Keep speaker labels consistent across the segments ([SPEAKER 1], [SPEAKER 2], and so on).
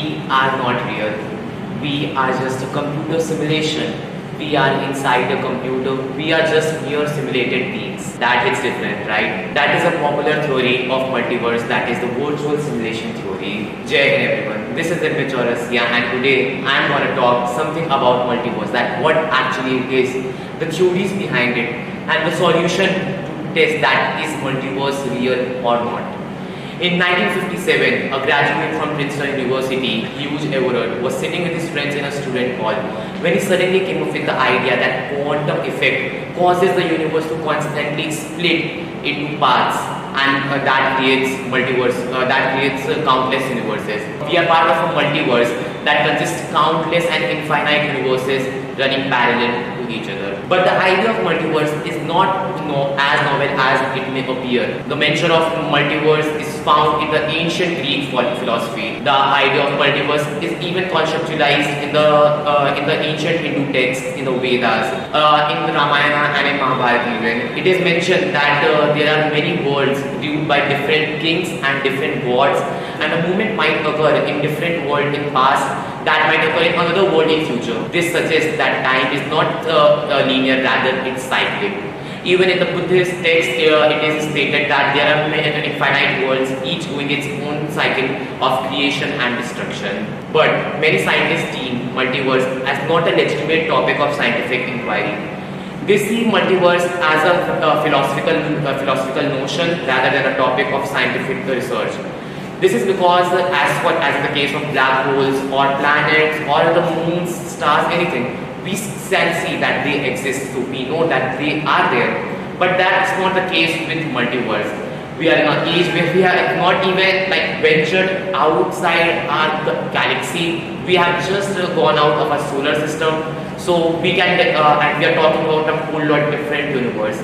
[SPEAKER 1] we are not real. We are just a computer simulation. We are inside a computer. We are just mere simulated beings. That is different, right? That is a popular theory of multiverse. That is the virtual simulation theory. Jai Hind everyone. This is Aditya and today I am going to talk something about multiverse. That what actually it is, the theories behind it, and the solution to test that is multiverse real or not. In 1957, a graduate from Princeton University, Hugh Everett, was sitting with his friends in a student hall when he suddenly came up with the idea that quantum effect causes the universe to constantly split into parts, and that creates multiverse. That creates countless universes. We are part of a multiverse that consists countless and infinite universes running parallel to each other. But the idea of multiverse is not as novel as it may appear. The mention of multiverse is found in the ancient Greek philosophy. The idea of multiverse is even conceptualized in the ancient Hindu texts, in the Vedas, in the Ramayana and in Mahabharata even. It is mentioned that there are many worlds ruled by different kings and different gods, and a movement might occur in different world in past that might occur in another world in future. This suggests that time is not linear, rather it's cyclic. Even in the Buddhist text, it is stated that there are infinite worlds, each going its own cycle of creation and destruction. But many scientists deem multiverse as not a legitimate topic of scientific inquiry. They see multiverse as a philosophical notion rather than a topic of scientific research. This is because, as in the case of black holes or planets or the moons, stars, anything, we can see that they exist, so we know that they are there. But that's not the case with multiverse. We are in an age where we have not even ventured outside our galaxy. We have just gone out of our solar system, so we can and we are talking about a whole lot different universe.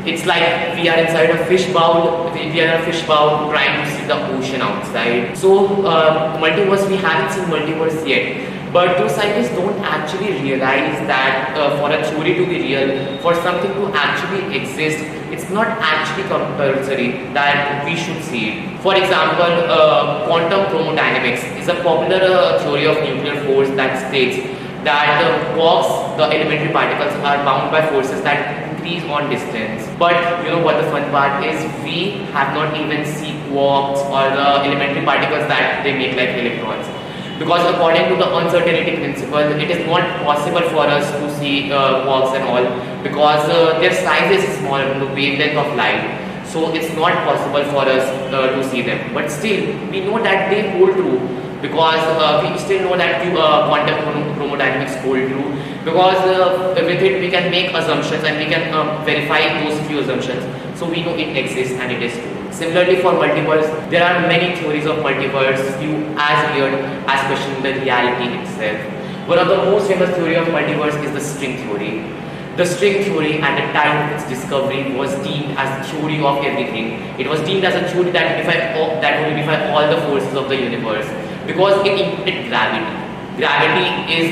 [SPEAKER 1] It's like we are inside a fish bowl. We are in a fish bowl trying to see the ocean outside. So multiverse, we haven't seen multiverse yet. But those scientists don't actually realize that for a theory to be real, for something to actually exist, it's not actually compulsory that we should see it. For example, quantum thermodynamics is a popular theory of nuclear force that states that quarks, the elementary particles, are bound by forces that increase on distance. But you know what the fun part is? We have not even seen quarks or the elementary particles that they make like electrons. Because according to the uncertainty principle, it is not possible for us to see quarks and all, because their size is small, the wavelength of light. So it's not possible for us to see them. But still, we know that they hold true, because we still know that quantum thermodynamics hold true, because with it we can make assumptions and we can verify those few assumptions. So we know it exists and it is true. Similarly, for multiverse, there are many theories of multiverse, few as weird as questioning the reality itself. One of the most famous theory of multiverse is the string theory. The string theory at the time of its discovery was deemed as the theory of everything. It was deemed as a theory that would unify all the forces of the universe, because it included gravity. Gravity is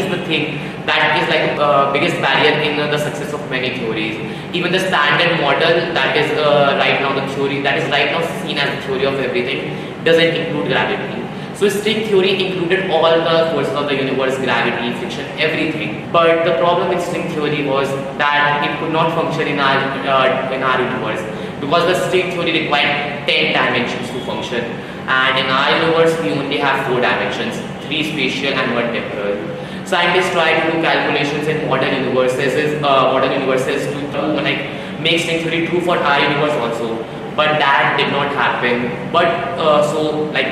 [SPEAKER 1] the thing that is like biggest barrier in the success of many theories. Even the standard model that is right now seen as the theory of everything doesn't include gravity. So string theory included all the forces of the universe, gravity, friction, everything. But the problem with string theory was that it could not function in our universe, because the string theory required 10 dimensions to function, and in our universe we only have 4 dimensions, 3 spatial and 1 temporal. Scientists try to do calculations in modern universes to make string theory true for our universe also, but that did not happen. But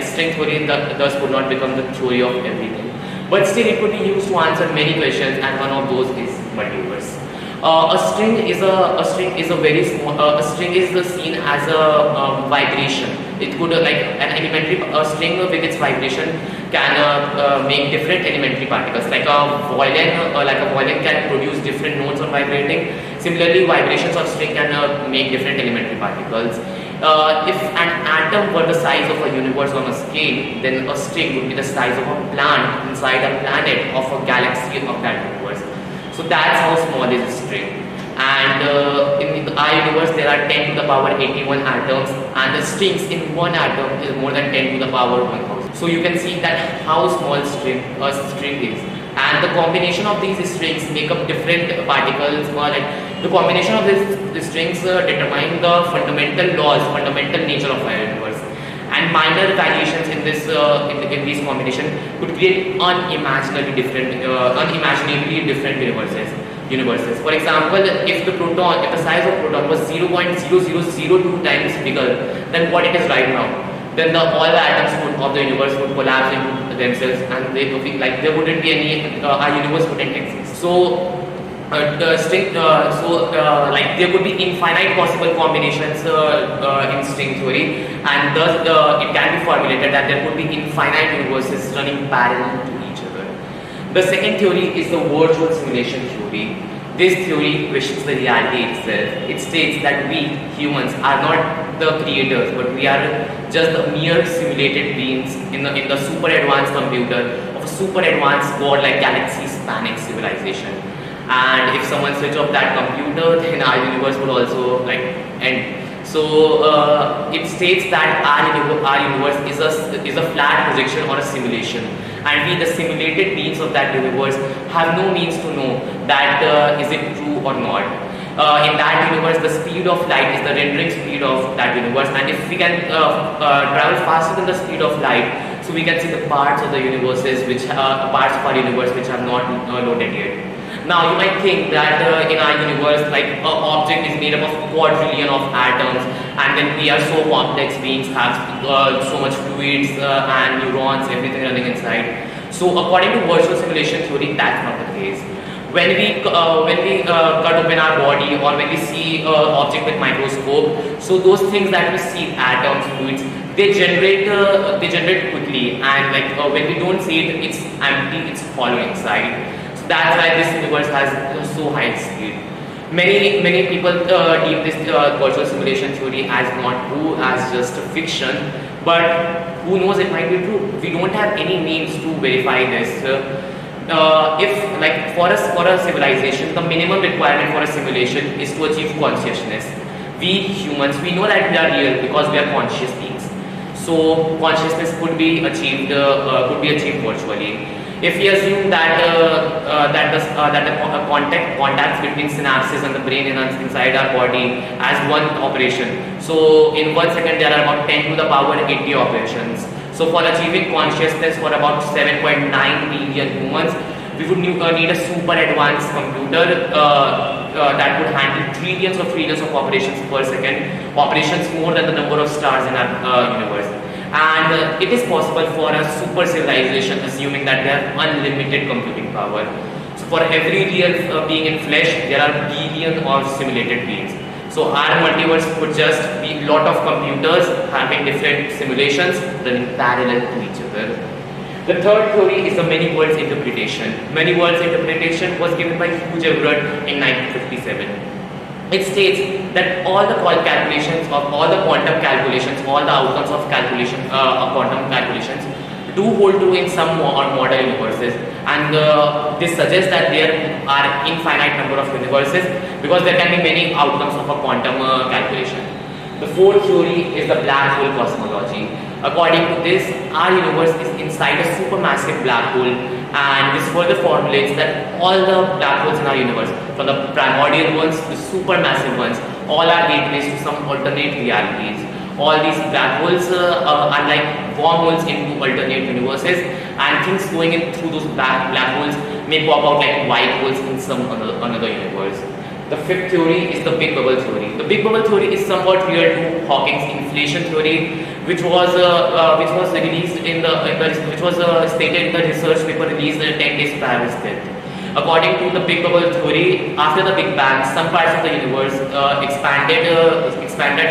[SPEAKER 1] string theory thus could not become the theory of everything. But still, it could be used to answer many questions, and one of those is multiverse. A string is a very small. A string is seen as a vibration. It could a string with its vibration can make different elementary particles. Like a violin can produce different notes on vibrating. Similarly, vibrations of string can make different elementary particles. If an atom were the size of a universe on a scale, then a string would be the size of a plant inside a planet of a galaxy of that universe. So that's how small is a string. and in our universe there are 10 to the power 81 atoms, and the strings in one atom is more than 10 to the power 1000. So you can see that how small a string is, and the combination of these strings make up different particles, or like the combination of these strings determine the fundamental nature of our universe. And minor variations in this in these combination could create unimaginably different universes. For example, if the size of proton was 0.0002 times bigger than what it is right now, then all the atoms of the universe would collapse into themselves, and they would be like there wouldn't be any our universe wouldn't exist. So like there could be infinite possible combinations in string theory, and thus it can be formulated that there could be infinite universes running parallel to each other. The second theory is the virtual simulation theory. This theory questions the reality itself. It states that we humans are not the creators, but we are just the mere simulated beings in the super advanced computer of a super advanced god-like galaxy-spanning civilization. And if someone switch off that computer, then our universe will also like end. So it states that our universe is a flat projection or a simulation, and we, the simulated beings of that universe, have no means to know that is it true or not. In that universe, the speed of light is the rendering speed of that universe, and if we can travel faster than the speed of light, so we can see the parts of the universes parts of our universe which have not loaded yet. Now you might think that in our universe, like an object is made up of quadrillion of atoms, and then we are so complex beings, have so much fluids and neurons, everything running inside. So according to virtual simulation theory, that's not the case. When we cut open our body, or when we see an object with microscope, so those things that we see, atoms, fluids, they generate quickly, and like when we don't see it, it's empty, it's hollow inside. That's why this universe has so high speed. Many people deem this virtual simulation theory as not true, as just a fiction, but who knows, it might be true. We don't have any means to verify this. If like for a civilization, the minimum requirement for a simulation is to achieve consciousness. We humans, we know that we are real because we are conscious beings. So consciousness could be achieved virtually. If we assume that the contacts between synapses and the brain inside our body as one operation, so in 1 second there are about 10 to the power 80 operations. So for achieving consciousness for about 7.9 billion humans, we would need a super advanced computer that would handle trillions of operations per second, operations more than the number of stars in our universe. And it is possible for a super civilization, assuming that they have unlimited computing power. So for every real being in flesh, there are billions of simulated beings. So our multiverse could just be a lot of computers having different simulations running parallel to each other. The third theory is the many worlds interpretation. Many worlds interpretation was given by Hugh Everett in 1957. It states that all the calculations of all the quantum calculations, all the outcomes of quantum calculations do hold true in some model universes, and this suggests that there are infinite number of universes because there can be many outcomes of a quantum calculation. The fourth theory is the black hole cosmology. According to this, our universe is inside a supermassive black hole, and this further formulates that all the black holes in our universe, from the primordial ones to supermassive ones, all are gateways to some alternate realities. All these black holes are like wormholes into alternate universes, and things going in through those black holes may pop out like white holes in some another universe. The fifth theory is the Big Bubble theory. The Big Bubble theory is somewhat related to Hawking's inflation theory, which was released which was stated in the research paper released 10 days prior to his death. According to the Big Bubble theory, after the Big Bang, some parts of the universe expanded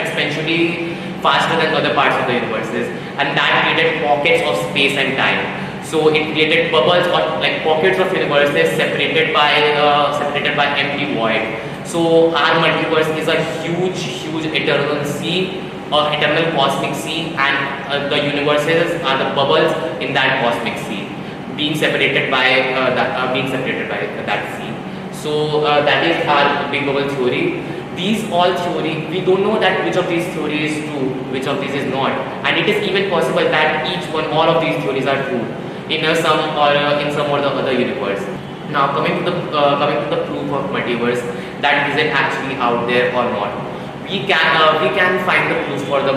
[SPEAKER 1] exponentially faster than other parts of the universes, and that created pockets of space and time. So it created bubbles or like pockets of universes separated by empty void. So our multiverse is a huge eternal sea, or eternal cosmic sea, and the universes are the bubbles in that cosmic sea, being separated by that sea. So That is our big bubble theory. These all theory, we don't know that which of these theories is true, which of these is not, and it is even possible that all of these theories are true in some or the other universe. Now coming to the proof of multiverse, that is it actually out there or not? We can find the proof for the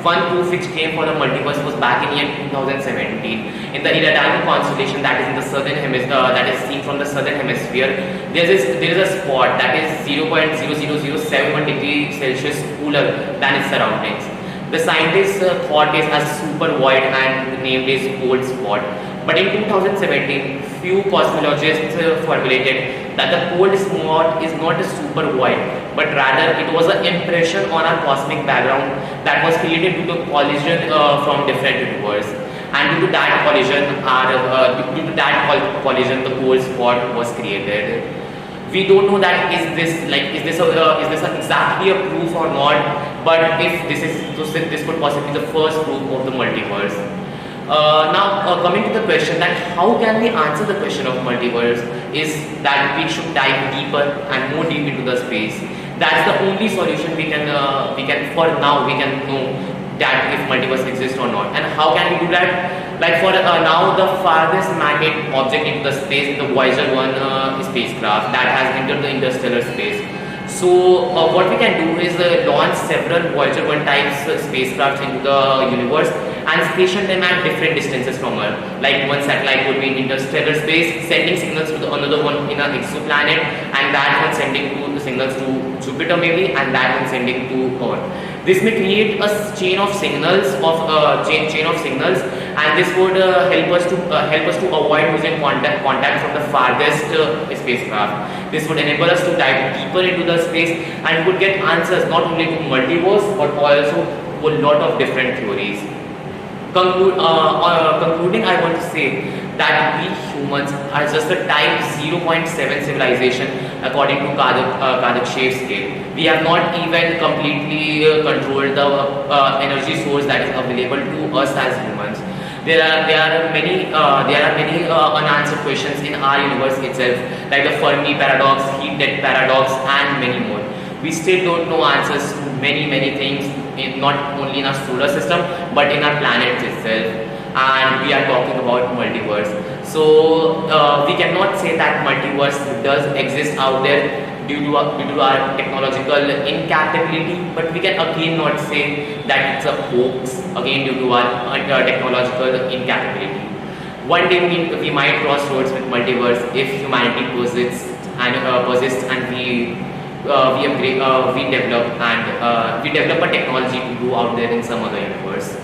[SPEAKER 1] one proof which came for the multiverse was back in year 2017 in the Aditya constellation, that is in the southern hemisphere, that is seen from the southern hemisphere. There is a spot that is 0.00071 degrees Celsius cooler than its surroundings. The scientists thought it as super void and named it cold spot. But in 2017, few cosmologists formulated that the cold spot is not a super void, but rather it was an impression on our cosmic background that was created due to collision from different universes. And due to that collision, the cold spot was created. We don't know that is this exactly a proof or not, but if this could possibly be the first proof of the multiverse. Now coming to the question that how can we answer the question of multiverse, is that we should dive deeper and more deep into the space. That's the only solution we can know that if multiverse exists or not. And how can we do that? Like for now, the farthest man-made object into the space is the Voyager 1 spacecraft that has entered the interstellar space. So what we can do is launch several Voyager 1 types spacecrafts into the universe and station them at different distances from Earth. Like one satellite would be in interstellar space, sending signals to another one in an exoplanet, and that one sending signals to Jupiter maybe, and that one sending to Earth. This may create a chain of signals, and this would help us to avoid losing contact from the farthest spacecraft. This would enable us to dive deeper into the space and would get answers not only to multiverse but also to a lot of different theories. Concluding, I want to say that we humans are just a type 0.7 civilization according to Kardashev scale. We have not even completely controlled the energy source that is available to us as humans. There are many unanswered questions in our universe itself, like the Fermi paradox, heat death paradox, and many more. We still don't know answers to many things, not only in our solar system but in our planet itself. And we are talking about multiverse. So we cannot say that multiverse does exist out there due to our technological incapability, but we can again not say that it's a hoax again due to our technological incapability. One day we might cross roads with multiverse if humanity persists and we develop a technology to go out there in some other universe.